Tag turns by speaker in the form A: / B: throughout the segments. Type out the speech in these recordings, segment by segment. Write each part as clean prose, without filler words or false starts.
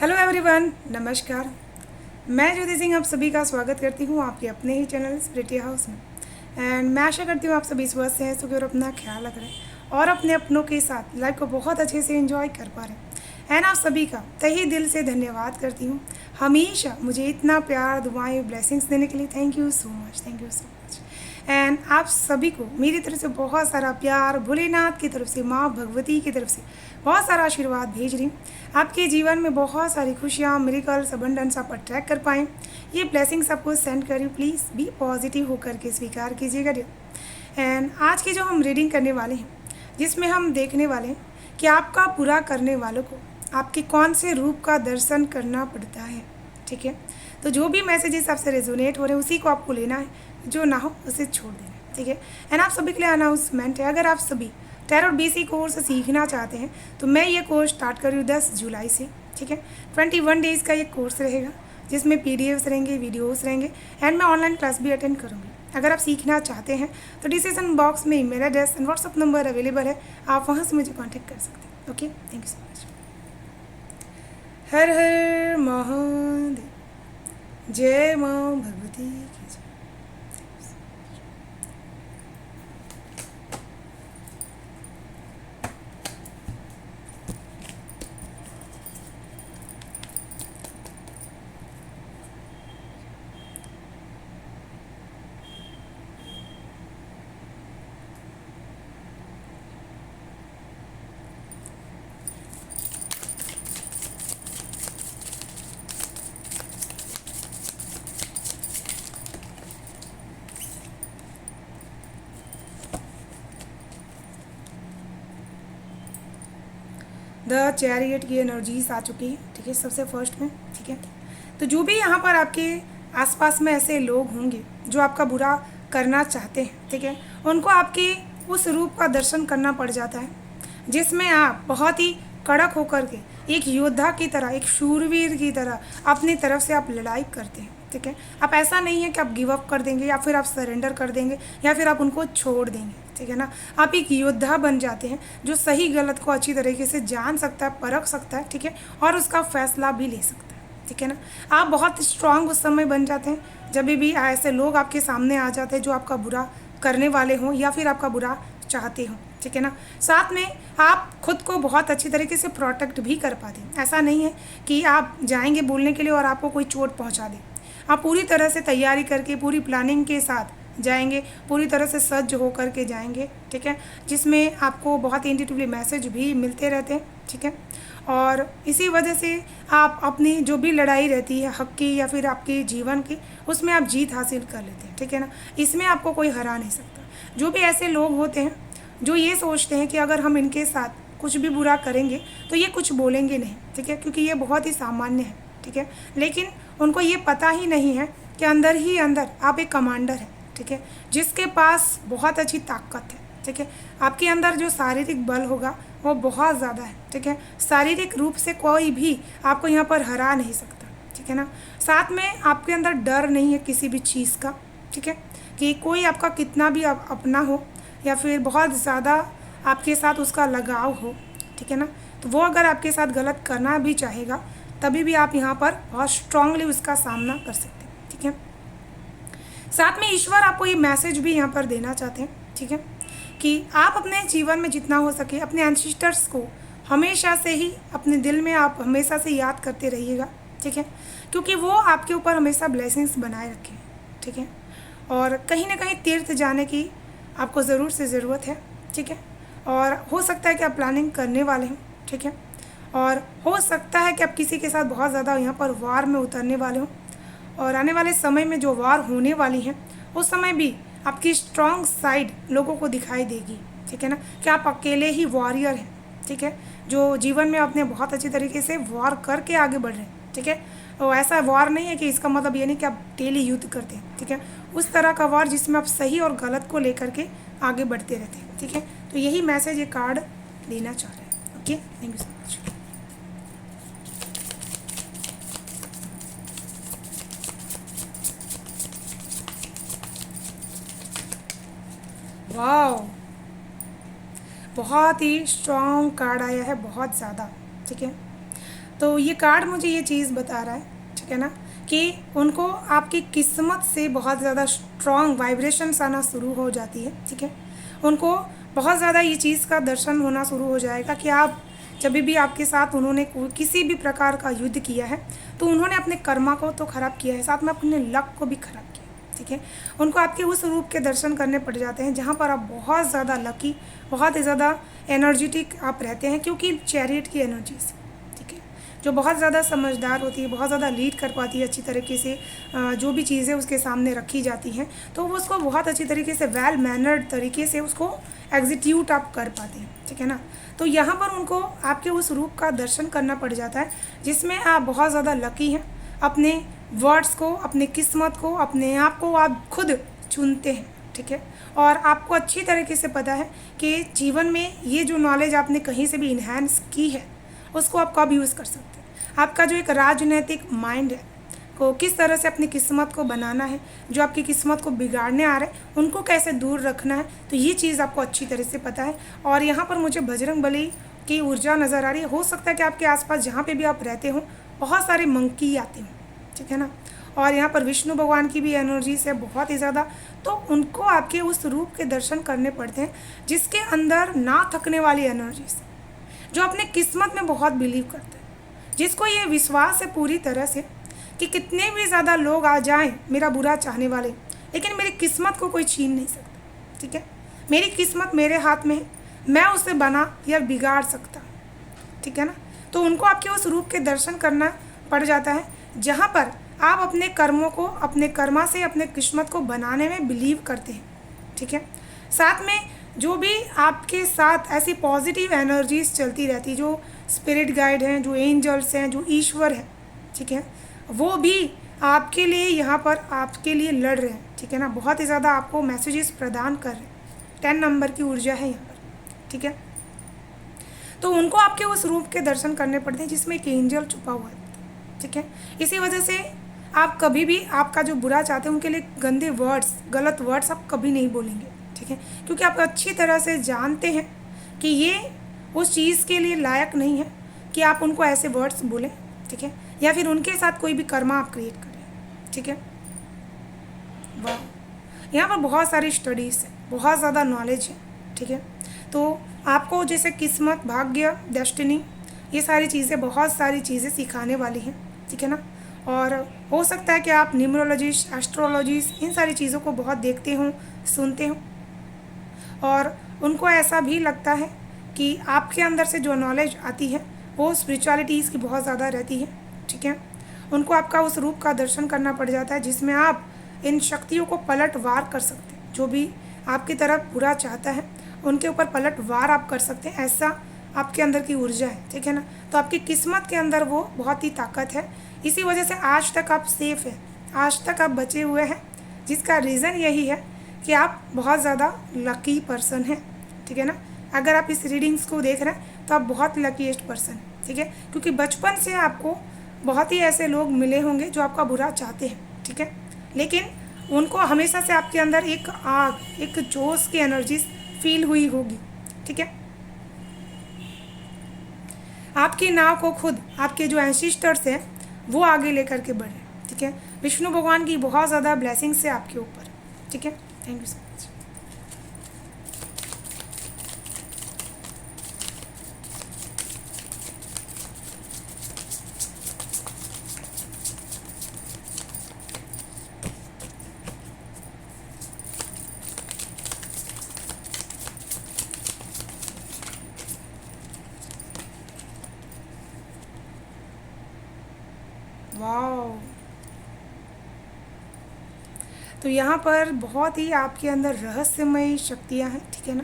A: Hello everyone, नमस्कार। मैं ज्योति सिंह आप सभी का स्वागत करती हूँ आपके अपने ही चैनल स्पिरिटी हाउस में। एंड मैं आशा करती हूँ आप सभी स्वस्थ हैं, सुखी और अपना ख्याल रख रहे हैं और अपने अपनों के साथ लाइफ को बहुत अच्छे से एंजॉय कर पा रहे हैं। एंड आप सभी का तहे दिल से धन्यवाद करती हूँ हमेशा मुझे इतना प्यार, दुआएं, ब्लेसिंग्स देने के लिए। Thank you so much, thank you so much. And आप सभी को मेरी तरफ से बहुत सारा प्यार, भोलेनाथ की तरफ से, माँ भगवती की तरफ से बहुत सारा आशीर्वाद भेज रही हूँ। आपके जीवन में बहुत सारी खुशियाँ, मिरेकल्स, अबंडेंस आप अट्रैक्ट कर पाएँ, ये ब्लेसिंग्स आपको सेंड करी। प्लीज़ बी पॉजिटिव होकर के स्वीकार कीजिएगा डियर। एंड आज की जो हम रीडिंग करने वाले हैं, जिसमें हम देखने वाले हैं कि आपका बुरा करने वालों को आपके कौन से रूप का दर्शन करना पड़ता है। ठीक है, तो जो भी मैसेजेस आपसे रेजोनेट हो रहे हैं उसी को आपको लेना है, जो ना हो उसे छोड़ देना है। ठीक है, एंड आप सभी के लिए अनाउंसमेंट है, अगर आप सभी टैरोट बीसी कोर्स सीखना चाहते हैं तो मैं ये कोर्स स्टार्ट कर रही हूँ 10 जुलाई से। ठीक है, 21 डेज़ का ये कोर्स रहेगा, जिसमें पीडीएफ्स रहेंगे, वीडियोस रहेंगे, एंड मैं ऑनलाइन क्लास भी अटेंड करूँगी। अगर आप सीखना चाहते हैं तो डिस्क्रिप्शन बॉक्स में email address and WhatsApp number available है, आप वहाँ से मुझे कॉन्टैक्ट कर सकते हैं। Okay, thank you so much. Har Har Mahadev, जय माँ भगवती की जय। द चैरियट की एनर्जीज आ चुकी है। ठीक है, सबसे फर्स्ट में। ठीक है, तो जो भी यहाँ पर आपके आसपास में ऐसे लोग होंगे जो आपका बुरा करना चाहते हैं, ठीक है, उनको आपके उस रूप का दर्शन करना पड़ जाता है, जिसमें आप बहुत ही कड़क होकर के एक योद्धा की तरह, एक शूरवीर की तरह अपनी तरफ से आप लड़ाई करते हैं। ठीक है, आप ऐसा नहीं है कि आप गिव अप कर देंगे या फिर आप सरेंडर कर देंगे या फिर आप उनको छोड़ देंगे। ठीक है ना, आप एक योद्धा बन जाते हैं जो सही गलत को अच्छी तरीके से जान सकता है, परख सकता है। ठीक है, और उसका फैसला भी ले सकता है। ठीक है ना, आप बहुत स्ट्रांग उस समय बन जाते हैं जब भी ऐसे लोग आपके सामने आ जाते हैं जो आपका बुरा करने वाले हों या फिर आपका बुरा चाहते हों। ठीक है ना, साथ में आप खुद को बहुत अच्छी तरीके से प्रोटेक्ट भी कर पाते हैं। ऐसा नहीं है कि आप जाएंगे बोलने के लिए और आपको कोई चोट पहुंचा दे। आप पूरी तरह से तैयारी करके, पूरी प्लानिंग के साथ जाएंगे, पूरी तरह से सज्ज होकर के जाएंगे। ठीक है, जिसमें आपको बहुत इंडिविजुअली मैसेज भी मिलते रहते हैं। ठीक है, और इसी वजह से आप अपनी जो भी लड़ाई रहती है हक की या फिर आपके जीवन की, उसमें आप जीत हासिल कर लेते हैं। ठीक है ना, इसमें आपको कोई हरा नहीं सकता। जो भी ऐसे लोग होते हैं जो ये सोचते हैं कि अगर हम इनके साथ कुछ भी बुरा करेंगे तो ये कुछ बोलेंगे नहीं। ठीक है, क्योंकि ये बहुत ही सामान्य है। ठीक है, लेकिन उनको ये पता ही नहीं है कि अंदर ही अंदर आप एक कमांडर हैं। ठीक है, जिसके पास बहुत अच्छी ताकत है। ठीक है, आपके अंदर जो शारीरिक बल होगा वो बहुत ज़्यादा है। ठीक है, शारीरिक रूप से कोई भी आपको यहाँ पर हरा नहीं सकता। ठीक है ना, साथ में आपके अंदर डर नहीं है किसी भी चीज़ का। ठीक है, कि कोई आपका कितना भी अपना हो या फिर बहुत ज़्यादा आपके साथ उसका लगाव हो। ठीक है ना, तो वो अगर आपके साथ गलत करना भी चाहेगा तभी भी आप यहाँ पर बहुत स्ट्रांगली उसका सामना कर सकते हैं। ठीक है, साथ में ईश्वर आपको ये मैसेज भी यहाँ पर देना चाहते हैं। ठीक है, कि आप अपने जीवन में जितना हो सके अपने एंसेस्टर्स को हमेशा से ही अपने दिल में आप हमेशा से याद करते रहिएगा। ठीक है, क्योंकि वो आपके ऊपर हमेशा ब्लेसिंग्स बनाए रखें। ठीक है, और कहीं ना कहीं तीर्थ जाने की आपको ज़रूर से ज़रूरत है। ठीक है, और हो सकता है कि आप प्लानिंग करने वाले हैं। ठीक है, और हो सकता है कि आप किसी के साथ बहुत ज़्यादा यहाँ पर वार में उतरने वाले हों, और आने वाले समय में जो वार होने वाली है उस समय भी आपकी स्ट्रांग साइड लोगों को दिखाई देगी। ठीक है ना, कि आप अकेले ही वॉरियर हैं। ठीक है, जो जीवन में अपने बहुत अच्छी तरीके से वॉर करके आगे बढ़ रहे हैं। ठीक है, और ऐसा वॉर नहीं है कि इसका मतलब ये नहीं कि आप डेली युद्ध करते हैं। ठीक है, उस तरह का वॉर जिसमें आप सही और गलत को लेकर के आगे बढ़ते रहते हैं। ठीक है, तो यही मैसेज ये कार्ड देना चाह रहे हैं। Okay, thank you so much. Wow, बहुत ही स्ट्रॉन्ग कार्ड आया है, बहुत ज़्यादा। ठीक है, तो ये कार्ड मुझे ये चीज़ बता रहा है, ठीक है ना, कि उनको आपकी किस्मत से बहुत ज़्यादा स्ट्रॉन्ग वाइब्रेशंस आना शुरू हो जाती है, ठीक है। उनको बहुत ज़्यादा ये चीज़ का दर्शन होना शुरू हो जाएगा कि आप जब भी आपके साथ उन्होंने किसी भी प्रकार का युद्ध किया है तो उन्होंने अपने कर्मा को तो ख़राब किया है, साथ में अपने लक को भी ख़राब किया, ठीक है। उनको आपके उस रूप के दर्शन करने पड़ जाते हैं जहाँ पर आप बहुत ज़्यादा लकी, बहुत ही ज़्यादा एनर्जेटिक आप रहते हैं, क्योंकि चैरियट की एनर्जी से, ठीक है, जो बहुत ज़्यादा समझदार होती है, बहुत ज़्यादा लीड कर पाती है अच्छी तरीके से, जो भी चीज़ें उसके सामने रखी जाती हैं तो वो उसको बहुत अच्छी तरीके से वेल मैनर्ड तरीके से उसको एग्जीक्यूट आप कर पाते हैं, ठीक है ना। तो यहाँ पर उनको आपके उस रूप का दर्शन करना पड़ जाता है जिसमें आप बहुत ज़्यादा लकी हैं, अपने वर्ड्स को, अपने किस्मत को, अपने आप को आप खुद चुनते हैं, ठीक है। और आपको अच्छी तरीके से पता है कि जीवन में ये जो नॉलेज आपने कहीं से भी इन्हेंस की है उसको आप कब यूज़ कर सकते हैं। आपका जो एक राजनीतिक माइंड है को किस तरह से अपनी किस्मत को बनाना है, जो आपकी किस्मत को बिगाड़ने आ रहे हैं उनको कैसे दूर रखना है, तो ये चीज़ आपको अच्छी तरह से पता है। और यहाँ पर मुझे बजरंगबली की ऊर्जा नज़र आ रही है। हो सकता है कि आपके आसपास जहाँ पे भी आप रहते हो बहुत सारे मंकी आते हों, ठीक है ना। और यहाँ पर विष्णु भगवान की भी एनर्जीज है बहुत ही ज़्यादा, तो उनको आपके उस रूप के दर्शन करने पड़ते हैं जिसके अंदर ना थकने वाली एनर्जीज, जो अपने किस्मत में बहुत बिलीव करते हैं, जिसको ये विश्वास है पूरी तरह से कि कितने भी ज़्यादा लोग आ जाएं मेरा बुरा चाहने वाले, लेकिन मेरी किस्मत को कोई छीन नहीं सकता, ठीक है। मेरी किस्मत मेरे हाथ में है, मैं उसे बना या बिगाड़ सकता, ठीक है ना। तो उनको आपके उस रूप के दर्शन करना पड़ जाता है जहाँ पर आप अपने कर्मों को, अपने कर्मा से अपने किस्मत को बनाने में बिलीव करते हैं, ठीक है। साथ में जो भी आपके साथ ऐसी पॉजिटिव एनर्जीज चलती रहती, जो स्पिरिट गाइड हैं, जो एंजल्स हैं, जो ईश्वर हैं, ठीक है, वो भी आपके लिए यहाँ पर आपके लिए लड़ रहे हैं, ठीक है ना। बहुत ही ज़्यादा आपको मैसेजेस प्रदान कर रहे हैं। 10 नंबर की ऊर्जा है यहाँ पर, ठीक है। तो उनको आपके उस रूप के दर्शन करने पड़ते हैं जिसमें एक एंजल छुपा हुआ है, ठीक है। इसी वजह से आप कभी भी आपका जो बुरा चाहते हैं उनके लिए गंदे वर्ड्स, गलत वर्ड्स आप कभी नहीं बोलेंगे, ठीक है, क्योंकि आप अच्छी तरह से जानते हैं कि ये उस चीज़ के लिए लायक नहीं है कि आप उनको ऐसे वर्ड्स बोलें, ठीक है, या फिर उनके साथ कोई भी कर्मा आप क्रिएट करें, ठीक है। वाह, यहाँ पर बहुत सारी स्टडीज़ है, बहुत ज़्यादा नॉलेज है, ठीक है। तो आपको जैसे किस्मत, भाग्य, डेस्टिनी, ये सारी चीज़ें, बहुत सारी चीज़ें सिखाने वाली हैं, ठीक है ना। और हो सकता है कि आप न्यूमरोलॉजिस्ट, एस्ट्रोलॉजिस्ट, इन सारी चीज़ों को बहुत देखते हों, सुनते हों, और उनको ऐसा भी लगता है कि आपके अंदर से जो नॉलेज आती है वो स्पिरिचुअलिटीज़ की बहुत ज़्यादा रहती है, ठीक है। उनको आपका उस रूप का दर्शन करना पड़ जाता है जिसमें आप इन शक्तियों को पलटवार कर सकते हैं। जो भी आपकी तरफ बुरा चाहता है उनके ऊपर पलटवार आप कर सकते हैं, ऐसा आपके अंदर की ऊर्जा है, ठीक है ना। तो आपकी किस्मत के अंदर वो बहुत ही ताकत है। इसी वजह से आज तक आप सेफ़ हैं, आज तक आप बचे हुए हैं, जिसका रीज़न यही है कि आप बहुत ज़्यादा लकी पर्सन हैं, ठीक है ना। अगर आप इस रीडिंग्स को देख रहे हैं तो आप बहुत लकीएस्ट पर्सन हैं, ठीक है, क्योंकि बचपन से आपको बहुत ही ऐसे लोग मिले होंगे जो आपका बुरा चाहते हैं, ठीक है, लेकिन उनको हमेशा से आपके अंदर एक आग, एक जोश की एनर्जी फील हुई होगी, ठीक है। आपकी नाव को खुद आपके जो एंसेस्टर्स हैं वो आगे लेकर के बढ़े, ठीक है। विष्णु भगवान की बहुत ज़्यादा ब्लेसिंग्स है आपके ऊपर, ठीक है। Thank you so much. Wow, तो यहाँ पर बहुत ही आपके अंदर रहस्यमयी शक्तियाँ हैं, ठीक है ना।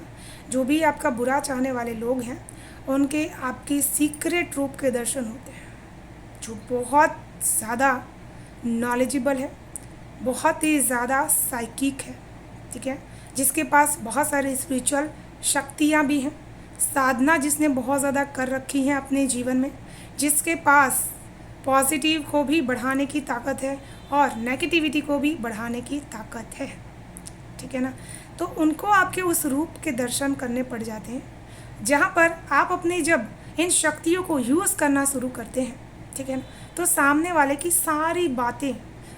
A: जो भी आपका बुरा चाहने वाले लोग हैं उनके आपकी सीक्रेट रूप के दर्शन होते हैं, जो बहुत ज़्यादा नॉलेजेबल है, बहुत ही ज़्यादा साइकिक है, ठीक है, जिसके पास बहुत सारी स्पिरिचुअल शक्तियाँ भी हैं, साधना जिसने बहुत ज़्यादा कर रखी हैं अपने जीवन में, जिसके पास पॉजिटिव को भी बढ़ाने की ताकत है और नेगेटिविटी को भी बढ़ाने की ताकत है, ठीक है ना। तो उनको आपके उस रूप के दर्शन करने पड़ जाते हैं जहाँ पर आप अपने जब इन शक्तियों को यूज़ करना शुरू करते हैं, ठीक है ना, तो सामने वाले की सारी बातें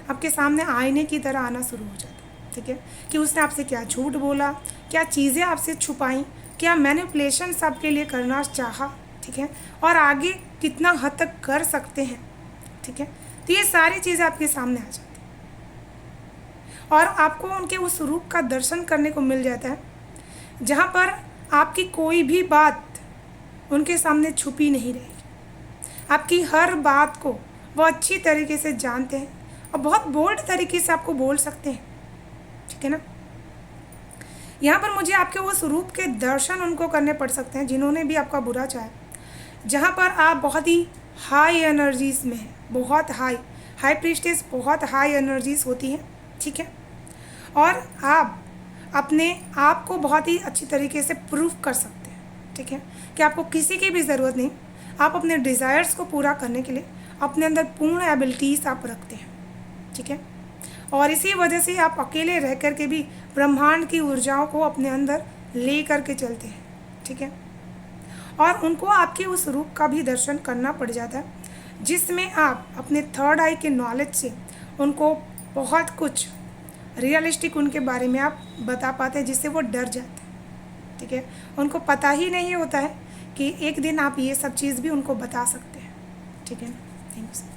A: आपके सामने आईने की तरह आना शुरू हो जाता है, ठीक है, कि उसने आपसे क्या झूठ बोला, क्या चीज़ें आपसे छुपाई, क्या मैनिपुलेशंस आपके लिए करना चाहा, ठीक है, और आगे कितना हद तक कर सकते हैं, ठीक है, तो ये सारी चीज़ें आपके सामने आ जाती हैं और आपको उनके उस रूप का दर्शन करने को मिल जाता है जहाँ पर आपकी कोई भी बात उनके सामने छुपी नहीं रहेगी। आपकी हर बात को वो अच्छी तरीके से जानते हैं और बहुत बोल्ड तरीके से आपको बोल सकते हैं, ठीक है ना। यहाँ पर मुझे आपके उस रूप के दर्शन उनको करने पड़ सकते हैं जिन्होंने भी आपका बुरा चाहा, जहाँ पर आप बहुत ही हाई एनर्जीज़ में हैं, बहुत हाई प्रीस्टेस बहुत हाई एनर्जीज़ होती हैं, ठीक है, और आप अपने आप को बहुत ही अच्छी तरीके से प्रूफ कर सकते हैं, ठीक है, कि आपको किसी की भी ज़रूरत नहीं, आप अपने डिज़ायर्स को पूरा करने के लिए अपने अंदर पूर्ण एबिलिटीज़ आप रखते हैं, ठीक है, और इसी वजह से आप अकेले रह कर के भी ब्रह्मांड की ऊर्जाओं को अपने अंदर ले कर के चलते हैं, ठीक है, और उनको आपके उस रूप का भी दर्शन करना पड़ जाता है जिसमें आप अपने थर्ड आई के नॉलेज से उनको बहुत कुछ रियलिस्टिक उनके बारे में आप बता पाते हैं जिससे वो डर जाते हैं, ठीक है, उनको पता ही नहीं होता है कि एक दिन आप ये सब चीज़ भी उनको बता सकते हैं, ठीक है। Thank you so much.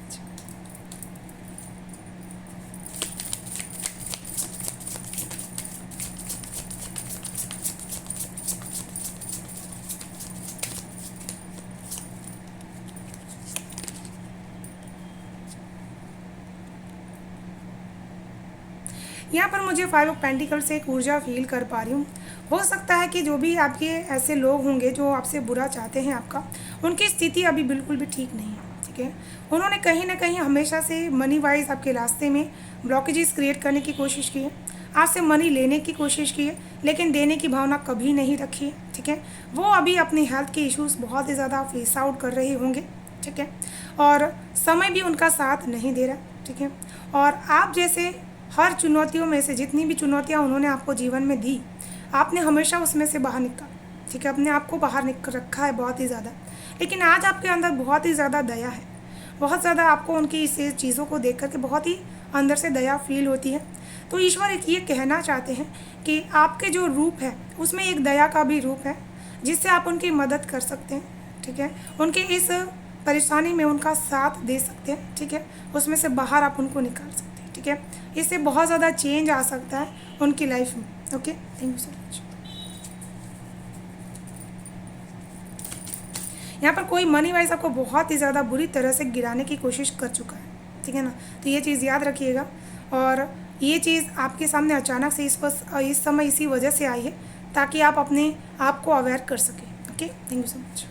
A: यहाँ पर मुझे 5 ऑफ पेंटिकल से एक ऊर्जा फील कर पा रही हूँ। हो सकता है कि जो भी आपके ऐसे लोग होंगे जो आपसे बुरा चाहते हैं आपका, उनकी स्थिति अभी बिल्कुल भी ठीक नहीं है, ठीक है, उन्होंने कहीं ना कहीं हमेशा से मनी वाइज आपके रास्ते में ब्लॉकेजेस क्रिएट करने की कोशिश की है, आपसे मनी लेने की कोशिश की है लेकिन देने की भावना कभी नहीं रखी है, ठीक है, वो अभी अपनी हेल्थ के इश्यूज़ बहुत ही ज़्यादा फेस आउट कर रहे होंगे, ठीक है, और समय भी उनका साथ नहीं दे रहा, ठीक है, और आप जैसे हर चुनौतियों में से जितनी भी चुनौतियाँ उन्होंने आपको जीवन में दी, आपने हमेशा उसमें से बाहर निकाला, ठीक है, अपने आप को बाहर निकल रखा है बहुत ही ज़्यादा, लेकिन आज आपके अंदर बहुत ही ज़्यादा दया है, बहुत ज़्यादा आपको उनकी इस चीज़ों को देख करके बहुत ही अंदर से दया फील होती है। तो ईश्वर एक ये कहना चाहते हैं कि आपके जो रूप है उसमें एक दया का भी रूप है जिससे आप उनकी मदद कर सकते हैं, ठीक है, उनके इस परेशानी में उनका साथ दे सकते हैं, ठीक है, उसमें से बाहर आप उनको निकाल सकते हैं, ठीक है, इससे बहुत ज़्यादा चेंज आ सकता है उनकी लाइफ में। Okay, thank you so much. यहाँ पर कोई मनी वाइज आपको बहुत ही ज़्यादा बुरी तरह से गिराने की कोशिश कर चुका है, ठीक है ना, तो ये चीज़ याद रखिएगा, और ये चीज़ आपके सामने अचानक से इस समय इसी वजह से आई है ताकि आप अपने आप को अवेयर कर सकें। Okay, thank you so much.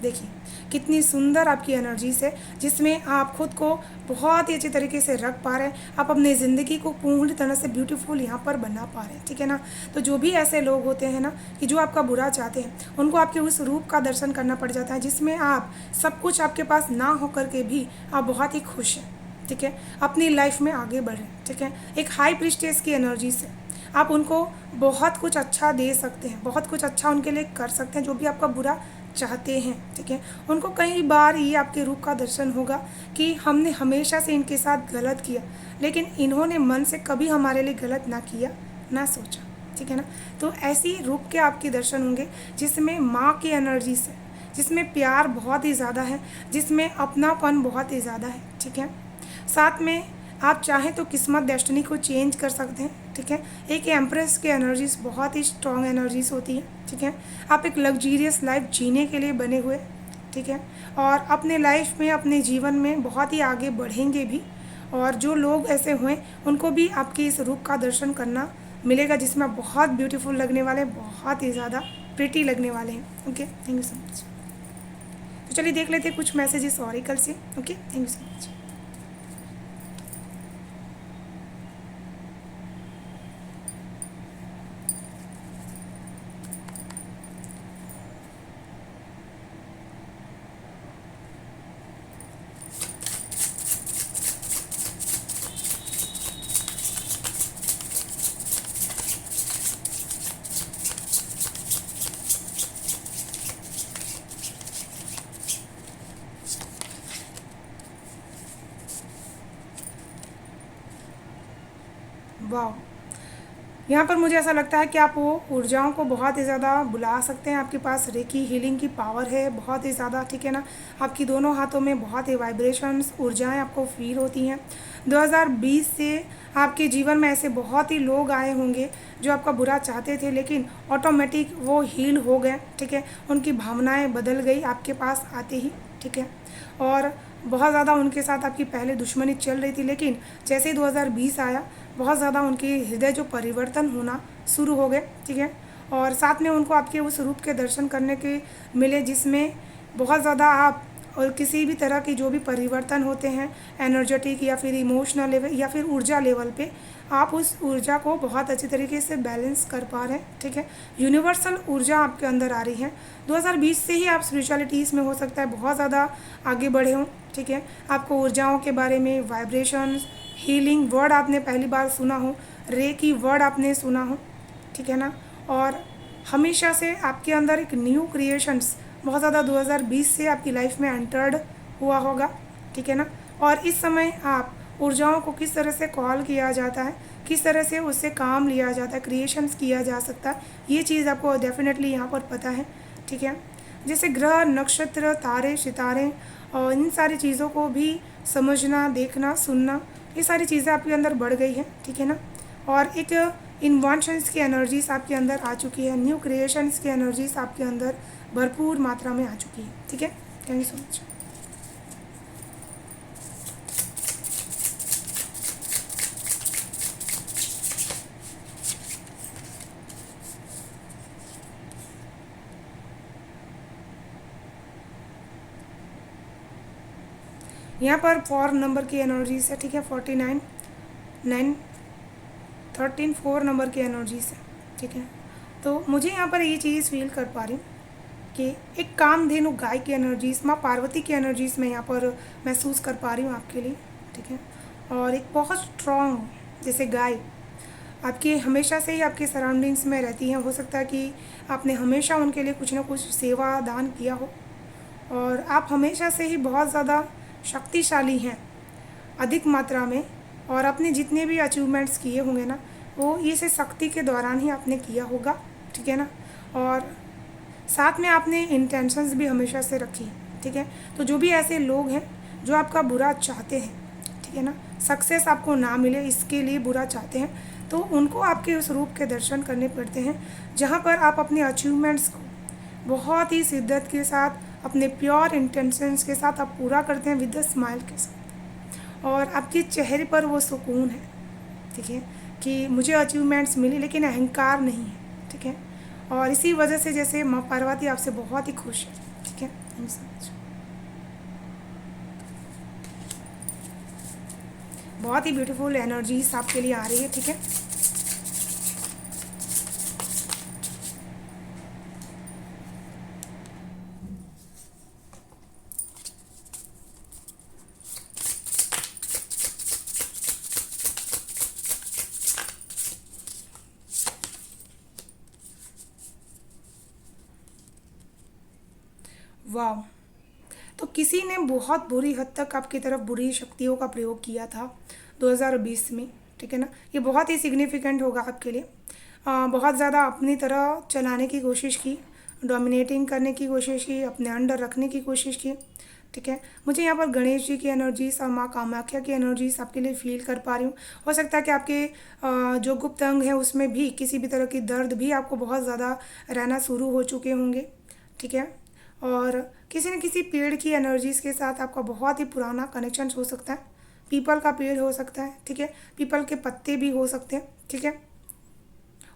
A: देखिए कितनी सुंदर आपकी एनर्जीज है जिसमें आप खुद को बहुत ही अच्छे तरीके से रख पा रहे हैं, आप अपनी ज़िंदगी को पूर्ण तरह से ब्यूटीफुल यहाँ पर बना पा रहे हैं, ठीक है ना। तो जो भी ऐसे लोग होते हैं ना कि जो आपका बुरा चाहते हैं, उनको आपके उस रूप का दर्शन करना पड़ जाता है जिसमें आप सब कुछ आपके पास ना होकर के भी आप बहुत ही खुश हैं, ठीक है, अपनी लाइफ में आगे बढ़ें, ठीक है, एक हाई प्रीस्टेस की एनर्जी से आप उनको बहुत कुछ अच्छा दे सकते हैं, बहुत कुछ अच्छा उनके लिए कर सकते हैं जो भी आपका बुरा चाहते हैं, ठीक है। उनको कई बार ये आपके रूप का दर्शन होगा कि हमने हमेशा से इनके साथ गलत किया लेकिन इन्होंने मन से कभी हमारे लिए गलत ना किया ना सोचा, ठीक है ना। तो ऐसी रूप के आपके दर्शन होंगे जिसमें माँ की एनर्जी से, जिसमें प्यार बहुत ही ज़्यादा है, जिसमें अपनापन बहुत ही ज़्यादा है, ठीक है। साथ में आप चाहें तो किस्मत डेस्टिनी को चेंज कर सकते हैं, ठीक है। एक एम्प्रेस की एनर्जीज बहुत ही स्ट्रॉन्ग एनर्जीज होती है, ठीक है। आप एक लग्जीरियस लाइफ जीने के लिए बने हुए, ठीक है, और अपने लाइफ में अपने जीवन में बहुत ही आगे बढ़ेंगे भी, और जो लोग ऐसे हुए उनको भी आपके इस रूप का दर्शन करना मिलेगा जिसमें आप बहुत ब्यूटीफुल लगने वाले, बहुत ही ज़्यादा प्रिटी लगने वाले हैं। Okay, thank you so much. तो चलिए देख लेते हैं कुछ मैसेजेस ऑरिकल से। Okay, thank you so much. वाह! यहाँ पर मुझे ऐसा लगता है कि आप वो ऊर्जाओं को बहुत ही ज़्यादा बुला सकते हैं, आपके पास रेकी हीलिंग की पावर है बहुत ही ज़्यादा, ठीक है ना? आपकी दोनों हाथों में बहुत ही वाइब्रेशंस, ऊर्जाएँ आपको फ़ील होती हैं। 2020 से आपके जीवन में ऐसे बहुत ही लोग आए होंगे, जो आपका बुरा चाहते थे लेकिन ऑटोमेटिक वो हील हो गए, ठीक है? उनकी भावनाएँ बदल गई आपके पास आते ही, ठीक है? और बहुत ज़्यादा उनके साथ आपकी पहले दुश्मनी चल रही थी, लेकिन जैसे ही 2020 आया, बहुत ज़्यादा उनके हृदय जो परिवर्तन होना शुरू हो गए, ठीक है? और साथ में उनको आपके उस रूप के दर्शन करने के मिले, जिसमें बहुत ज़्यादा आप और किसी भी तरह की जो भी परिवर्तन होते हैं एनर्जेटिक या फिर इमोशनल लेवल या फिर ऊर्जा लेवल पे, आप उस ऊर्जा को बहुत अच्छी तरीके से बैलेंस कर पा रहे हैं, ठीक है? यूनिवर्सल ऊर्जा आपके अंदर आ रही है। 2020 से ही आप स्पिरिचुअलिटीज़ में हो सकता है बहुत ज़्यादा आगे बढ़े हों, ठीक है? आपको ऊर्जाओं के बारे में, वाइब्रेशंस, हीलिंग वर्ड आपने पहली बार सुना हो, रेकी वर्ड आपने सुना हो, ठीक है ना? और हमेशा से आपके अंदर एक न्यू क्रिएशंस बहुत ज़्यादा 2020 से आपकी लाइफ में एंटर्ड हुआ होगा, ठीक है ना? और इस समय आप ऊर्जाओं को किस तरह से कॉल किया जाता है, किस तरह से उससे काम लिया जाता है, क्रिएशंस किया जा सकता है, ये चीज़ आपको डेफिनेटली यहाँ पर पता है, ठीक है? जैसे ग्रह, नक्षत्र, तारे, सितारे और इन सारी चीज़ों को भी समझना, देखना, सुनना, ये सारी चीज़ें आपके अंदर बढ़ गई हैं, ठीक है ना? और एक इन्वेंशंस की एनर्जीज आपके अंदर आ चुकी है, न्यू क्रिएशंस की एनर्जीज आपके अंदर भरपूर मात्रा में आ चुकी है, ठीक है? Thank you so much. यहाँ पर 4 नंबर की एनर्जीज है, ठीक है? 49, 9, 13, 4 नंबर की एनर्जीज है, ठीक है? तो मुझे यहाँ पर ये चीज़ फील कर पा रही हूँ कि एक कामधेनु गाय की एनर्जीज, माँ पार्वती की एनर्जीज मैं यहाँ पर महसूस कर पा रही हूँ आपके लिए, ठीक है? और एक बहुत स्ट्रॉन्ग जैसे गाय आपकी हमेशा से ही आपके सराउंडिंग्स में रहती हैं, हो सकता है कि आपने हमेशा उनके लिए कुछ ना कुछ सेवा दान किया हो, और आप हमेशा से ही बहुत ज़्यादा शक्तिशाली हैं अधिक मात्रा में, और आपने जितने भी अचीवमेंट्स किए होंगे ना, वो इस शक्ति के दौरान ही आपने किया होगा, ठीक है ना? और साथ में आपने इंटेंशंस भी हमेशा से रखी, ठीक है? तो जो भी ऐसे लोग हैं जो आपका बुरा चाहते हैं, ठीक है ना, सक्सेस आपको ना मिले इसके लिए बुरा चाहते हैं, तो उनको आपके उस रूप के दर्शन करने पड़ते हैं, जहाँ पर आप अपने अचीवमेंट्स को बहुत ही शिद्दत के साथ, अपने प्योर इंटेंशंस के साथ आप पूरा करते हैं विद द स्माइल के साथ, और आपके चेहरे पर वो सुकून है, ठीक है, कि मुझे अचीवमेंट्स मिली लेकिन अहंकार नहीं है, ठीक है? और इसी वजह से जैसे माँ पार्वती आपसे बहुत ही खुश है, ठीक है? Thank you so much. बहुत ही ब्यूटीफुल एनर्जीज आपके लिए आ रही है, ठीक है? वाह! तो किसी ने बहुत बुरी हद तक आपकी तरफ बुरी शक्तियों का प्रयोग किया था 2020 में, ठीक है ना? ये बहुत ही सिग्निफिकेंट होगा आपके लिए। बहुत ज़्यादा अपनी तरह चलाने की कोशिश की, डोमिनेटिंग करने की कोशिश की, अपने अंडर रखने की कोशिश की, ठीक है? मुझे यहाँ पर गणेश जी की एनर्जीज और माँ कामाख्या की एनर्जीज आपके लिए फील कर पा रही हूँ। हो सकता है कि आपके जो गुप्त अंग है उसमें भी किसी भी तरह की दर्द भी आपको बहुत ज़्यादा रहना शुरू हो चुके होंगे, ठीक है? और किसी न किसी पेड़ की एनर्जीज़ के साथ आपका बहुत ही पुराना कनेक्शन हो सकता है। पीपल का पेड़ हो सकता है, ठीक है? पीपल के पत्ते भी हो सकते हैं, ठीक है?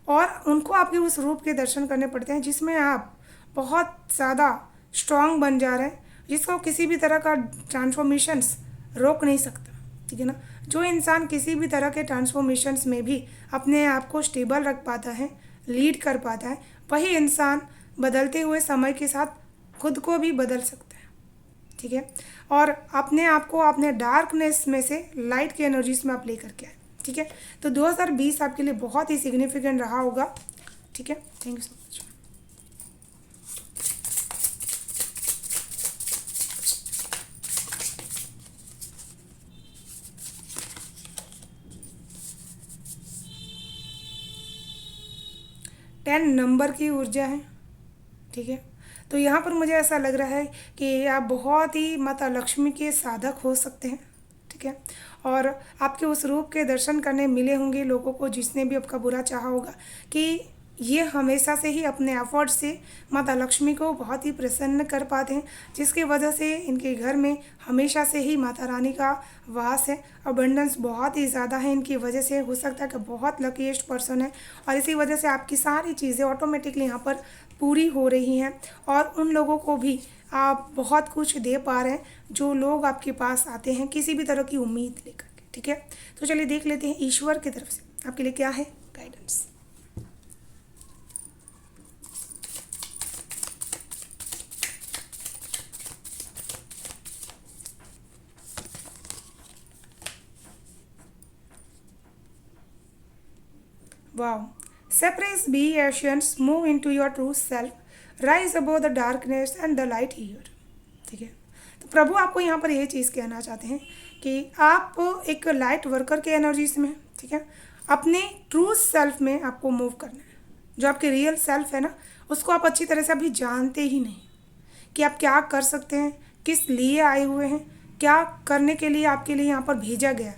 A: और उनको आपके उस रूप के दर्शन करने पड़ते हैं जिसमें आप बहुत ज़्यादा स्ट्रांग बन जा रहे हैं, जिसको किसी भी तरह का ट्रांसफॉर्मेशंस रोक नहीं सकता, ठीक है ना? जो इंसान किसी भी तरह के ट्रांसफॉर्मेशंस में भी अपने आप को स्टेबल रख पाता है, लीड कर पाता है, वही इंसान बदलते हुए समय के साथ खुद को भी बदल सकता है, ठीक है? और अपने आप को अपने डार्कनेस में से लाइट की एनर्जीज में आप लेकर के आए, ठीक है? तो 2020 आपके लिए बहुत ही सिग्निफिकेंट रहा होगा, ठीक है? Thank you so much. 10 number की ऊर्जा है, ठीक है। तो यहाँ पर मुझे ऐसा लग रहा है कि आप बहुत ही माता लक्ष्मी के साधक हो सकते हैं, ठीक है। और आपके उस रूप के दर्शन करने मिले होंगे लोगों को जिसने भी आपका बुरा चाहा होगा, कि ये हमेशा से ही अपने एफर्ट से माता लक्ष्मी को बहुत ही प्रसन्न कर पाते हैं, जिसकी वजह से इनके घर में हमेशा से ही माता रानी का वास है। अबंडेंस बहुत ही ज़्यादा है इनकी वजह से, हो सकता है कि बहुत लकीएस्ट पर्सन है और इसी वजह से आपकी सारी चीज़ें ऑटोमेटिकली यहाँ पर पूरी हो रही हैं और उन लोगों को भी आप बहुत कुछ दे पा रहे हैं जो लोग आपके पास आते हैं किसी भी तरह की उम्मीद लेकर के, ठीक है। तो चलिए देख लेते हैं ईश्वर की तरफ से आपके लिए क्या है guidance. Wow. Suppress be Asians, move into your true self, rise above the darkness and the light here. ठीक है। तो प्रभु आपको यहाँ पर ये चीज़ कहना चाहते हैं कि आप एक लाइट वर्कर के एनर्जीज में, ठीक है, अपने ट्रू सेल्फ में आपको मूव करना है। जो आपके रियल सेल्फ है ना, उसको आप अच्छी तरह से अभी जानते ही नहीं कि आप क्या कर सकते हैं, किस लिए आए हुए हैं, क्या करने के लिए आपके लिए यहाँ पर भेजा गया,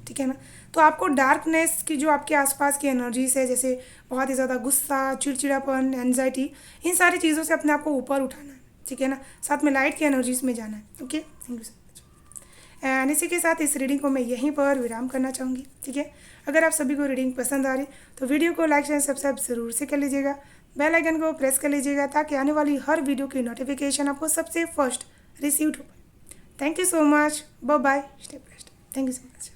A: ठीक है ना। तो आपको डार्कनेस की जो आपके आसपास की एनर्जीज है, जैसे बहुत ही ज़्यादा गुस्सा, चिड़चिड़ापन, एंजाइटी, इन सारी चीज़ों से अपने आप को ऊपर उठाना है, ठीक है ना। साथ में लाइट की एनर्जीज में जाना है। Okay, thank you so much. And इसी के साथ इस रीडिंग को मैं यहीं पर विराम करना चाहूँगी, ठीक है। अगर आप सभी को रीडिंग पसंद आ रही तो वीडियो को लाइक शेयर सब्सक्राइब ज़रूर से कर लीजिएगा, बेल आइकन को प्रेस कर लीजिएगा ताकि आने वाली हर वीडियो की नोटिफिकेशन आपको सबसे फर्स्ट रिसीव्ड हो पाए। Thank you so much, bye bye, stay blessed, thank you so much.